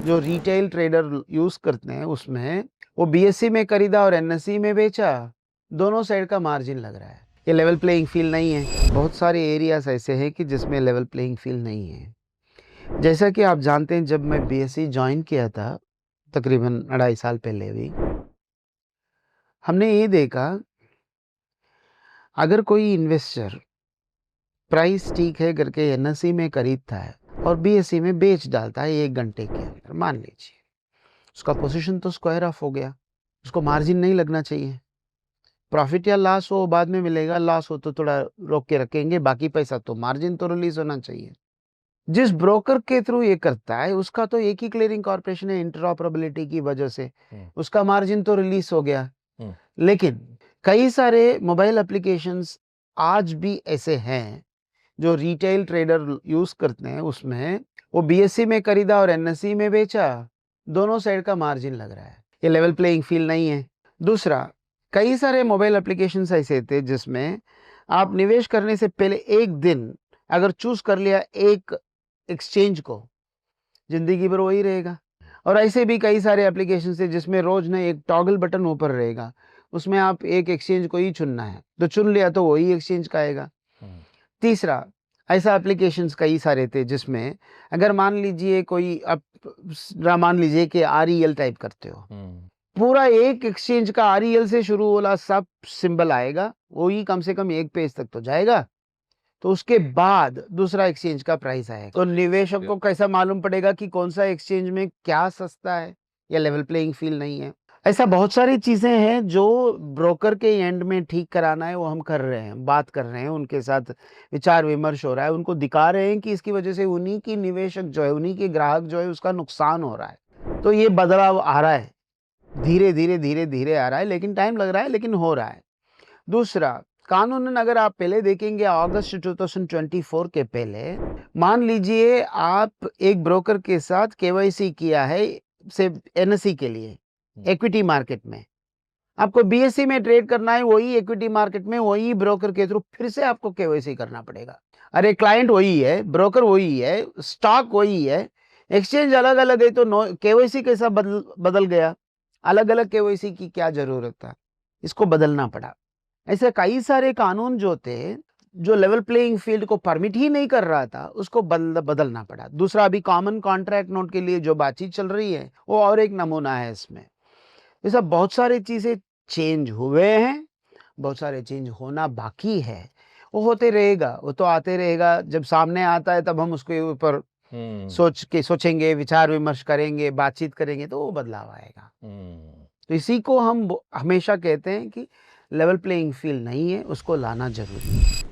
जो retail trader use करते हैं उसमें वो बीएसई में खरीदा और एनएसई में बेचा, दोनों साइड का मार्जिन लग रहा है। ये लेवल प्लेइंग फील्ड नहीं है। बहुत सारे एरियाज़ ऐसे हैं कि जिसमें लेवल प्लेइंग फील्ड नहीं है। जैसा कि आप जानते हैं, जब मैं बीएसई जॉइन किया था तकरीबन 2.5 साल पहले भी, हमने ये देखा, अगर कोई इन्वेस्टर प्राइस ठीक है करके एनएसई में खरीदता है और बीएसई में बेच डालता है 1 घंटे के अंदर, मान लीजिए उसका पोजीशन तो स्क्वायर ऑफ हो गया, उसको मार्जिन नहीं लगना चाहिए। प्रॉफिट या लॉस हो बाद में मिलेगा, लॉस हो तो थोड़ा रोक के रखेंगे, बाकी पैसा तो मार्जिन तो रिलीज होना चाहिए। जिस ब्रोकर के थ्रू ये करता है उसका तो एक ही क्लियरिंग कॉर्पोरेशन है, इंटरऑपरेबिलिटी की वजह से उसका मार्जिन तो रिलीज हो गया। लेकिन कई सारे मोबाइल एप्लीकेशंस आज भी ऐसे हैं जो रिटेल ट्रेडर यूज करते हैं, उसमें वो बीएसई में खरीदा और एनएसई में बेचा, दोनों साइड का मार्जिन लग रहा है। ये लेवल प्लेइंग फील्ड नहीं है। दूसरा, कई सारे मोबाइल एप्लीकेशंस ऐसे थे जिसमें आप निवेश करने से पहले एक दिन अगर चूज कर लिया एक एक्सचेंज को, जिंदगी भर वही रहेगा। और ऐसे भी कई सारे एप्लीकेशन है जिसमें रोज ना एक टॉगल बटन ऊपर रहेगा, उसमें आप एक एक्सचेंज को ही चुनना है, तो चुन लिया तो वही एक्सचेंज का आएगा। तीसरा, ऐसा एप्लीकेशंस कई सारे थे जिसमें अगर मान लीजिए कोई आप मान लीजिए कि आरईएल टाइप करते हो, पूरा एक एक्सचेंज का आरईएल से शुरू वाला सब सिंबल आएगा, वही कम से कम एक पेज तक तो जाएगा, तो उसके बाद दूसरा एक्सचेंज का प्राइस आएगा। तो निवेशक को कैसा मालूम पड़ेगा कि कौन सा एक्सचेंज में क्या सस्ता है या लेवल प्लेइंग फील्ड नहीं है। ऐसा बहुत सारी चीजें हैं जो ब्रोकर के एंड में ठीक कराना है, वो हम कर रहे हैं, बात कर रहे हैं, उनके साथ विचार विमर्श हो रहा है, उनको दिखा रहे हैं कि इसकी वजह से उन्हीं की निवेशक जो है, उन्हीं के ग्राहक जो है, उसका नुकसान हो रहा है। तो ये बदलाव आ रहा है, धीरे धीरे धीरे धीरे आ रहा है, लेकिन टाइम लग रहा है, लेकिन हो रहा है। दूसरा, कानूनन अगर आप पहले देखेंगे अगस्त 2024 के पहले, मान लीजिए आप एक ब्रोकर के साथ केवाईसी किया है से एनएसई के लिए इक्विटी मार्केट में, आपको बीएसई में ट्रेड करना है, वही इक्विटी मार्केट में वही ब्रोकर के थ्रू फिर से आपको केवाईसी करना पड़ेगा। अरे क्लाइंट वही है, ब्रोकर वही है, स्टॉक वही है, एक्सचेंज अलग अलग है, तो केवाईसी कैसा बदल गया? अलग अलग केवाईसी की क्या जरूरत था? इसको बदलना पड़ा। ऐसे कई सारे कानून जो थे, जो लेवल प्लेइंग फील्ड को परमिट ही नहीं कर रहा था, उसको बदलना पड़ा। दूसरा, अभी कॉमन कॉन्ट्रैक्ट नोट के लिए जो बातचीत चल रही है, वो और एक नमूना है इसमें। ये सब बहुत सारी चीजें चेंज हुए हैं, बहुत सारे चेंज होना बाकी है, वो होते रहेगा, वो तो आते रहेगा। जब सामने आता है तब हम उसके ऊपर सोचेंगे, विचार विमर्श करेंगे, बातचीत करेंगे, तो वो बदलाव आएगा। तो इसी को हम हमेशा कहते हैं कि लेवल प्लेइंग फील्ड नहीं है, उसको लाना जरूरी है।